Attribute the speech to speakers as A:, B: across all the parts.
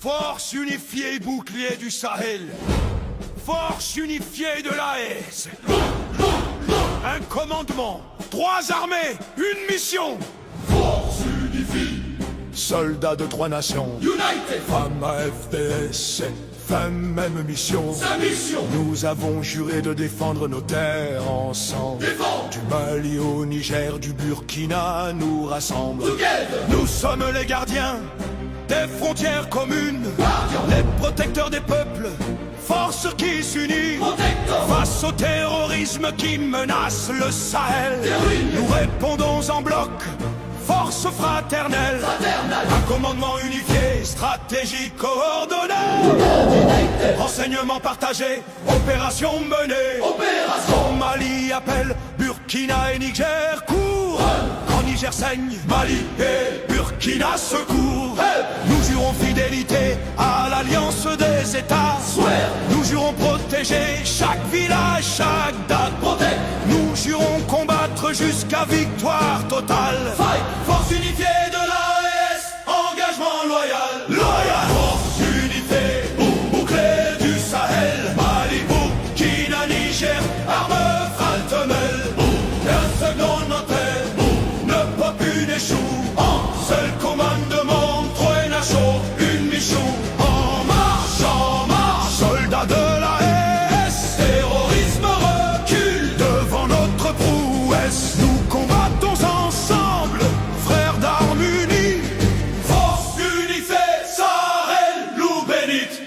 A: Force unifiée bouclier du Sahel. Force unifiée de l'AES. Un commandement, 3 armées, une mission.
B: Force unifiée.
A: Soldats de 3 nations.
B: United.
A: Femmes à FDS. Femme, même mission.
B: Sa mission.
A: Nous avons juré de défendre nos terres ensemble.
B: Défendre.
A: Du Mali au Niger, du Burkina nous rassemble.
B: Together.
A: Nous sommes les gardiens des frontières communes.
B: Guardians.
A: Les protecteurs des peuples. Force qui s'unit
B: Protecteurs.
A: face au terrorisme qui menace le Sahel.
B: Terrorisme.
A: Nous répondons en bloc. Force fraternelle, un commandement unifié, stratégie coordonnée, renseignements partagés, opération menée.
B: Opération.
A: Quand Mali appelle, Burkina et Niger courent. Quand Niger saigne, Mali et Burkina secourent. Nous jurons fidélité à l'alliance des États.
B: Swear.
A: Nous jurons protéger chaque village, chaque date.
B: Protect.
A: Nous jurons combattre jusqu'à victoire totale.
B: Fight.
A: Force unifiée de l'AES, engagement loyal. Loyal. Force unifiée, bouclier du Sahel. Mali, Burkina, Niger, arme fraternelle. Un second notaire, ne pas une échoue. Un seul commandement, 3 nations, une mission. En marche, soldats de l'AES. Terrorisme recule devant notre prouesse. Nous combattons ensemble, frères d'armes unies. Force unifiée, Sahel, loup bénite.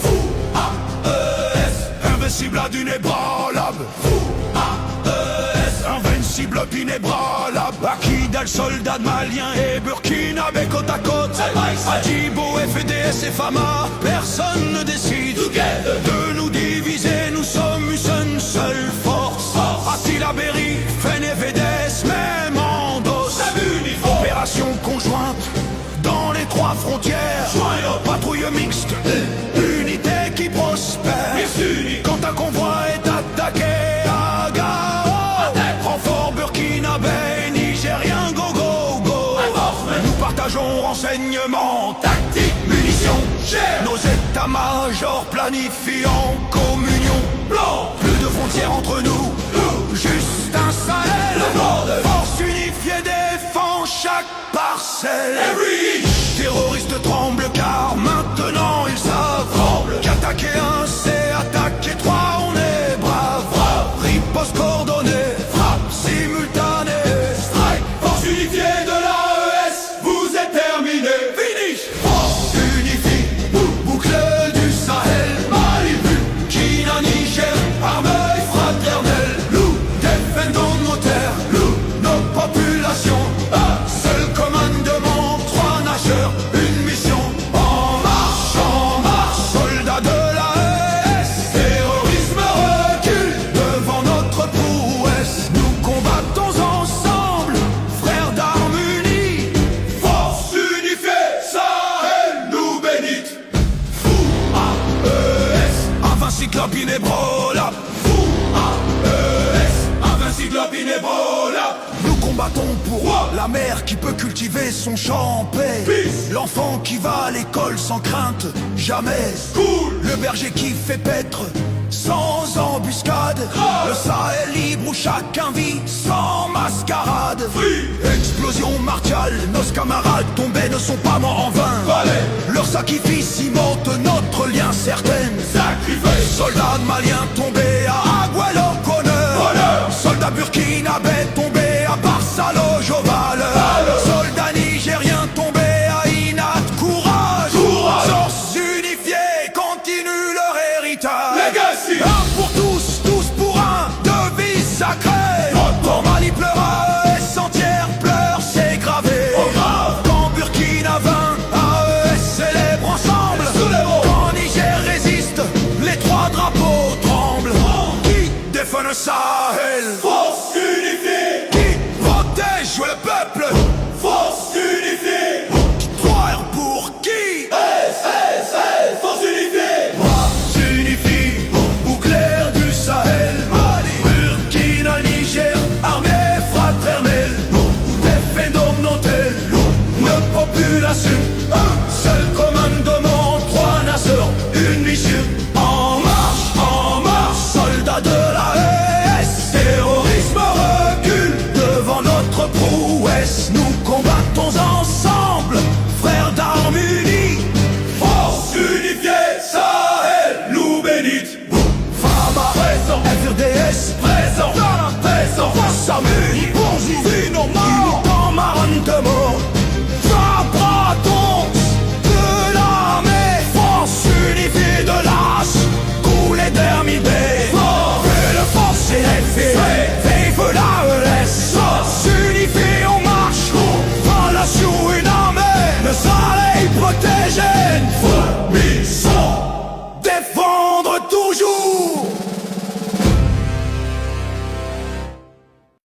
A: Fou, AES, invincible inébranlable. Fou, AES, invincible inébranlable. Akidal, soldat malien et burkinabé côte à côte. Adjibo, FDS et Fama, personne ne décide.
B: Together.
A: De nous diviser, nous sommes une seule force. Attila Berry, Fen et VDS, même en dos. Opération conjointe dans les 3 frontières. Patrouille mixte, unité qui prospère. Quand un convoi est attaqué à Gao, renfort burkinabé, nigérien, go go go. Nous partageons renseignements, tactiques, munitions. Nos états-majors planifient en communion. Plus de frontières entre nous, juste un Sahel. Force unifiée défend chaque parcelle. Terroristes tremblent car maintenant ils savent qu'attaquer un c'est attaquer 3, on est brave. Riposte coordonnée, frappe simultanée. Strike, force unifiée de l'AES, vous êtes terminé. Finish. Force unifiée, bouclier du Sahel. Mali, Burkina, Niger, armée fraternelle. Nous défendons nos terres, nos populations. Un seul commandement, 3 nageurs, une mission. En marche, soldats de l'AES. Terrorisme recule devant notre prouesse. Nous combattons ensemble, frères d'armes unies. Force unifiée, Sahel, nous bénite. Fou, AES, invincible inébranlable. Fou, AES, invincible inébranlable. Nous combattons pour la mère qui peut cultiver son champ en paix. L'enfant qui va à l'école sans crainte, jamais. Le berger qui fait paître sans embuscade. Le Sahel libre où chacun vit sans mascarade. Explosion martiale, nos camarades tombés ne sont pas morts en vain. Leur sacrifice cimente notre lien certain. Soldats maliens tombés à Aguelo Conneur. Soldats burkinabés tombés à Barsalo Joval. Soldats nigériens tombés à Inat Courage. Force unifiée continue leur héritage.
B: Legacy.
A: Un pour tous, tous pour un, devise sacrée. Quand Mali pleure, AES entière pleure, c'est gravé. Quand Burkina vainc, AES célèbre ensemble. Quand Niger résiste, les 3 drapeaux tremblent. Qui défend le Sahel?
B: Force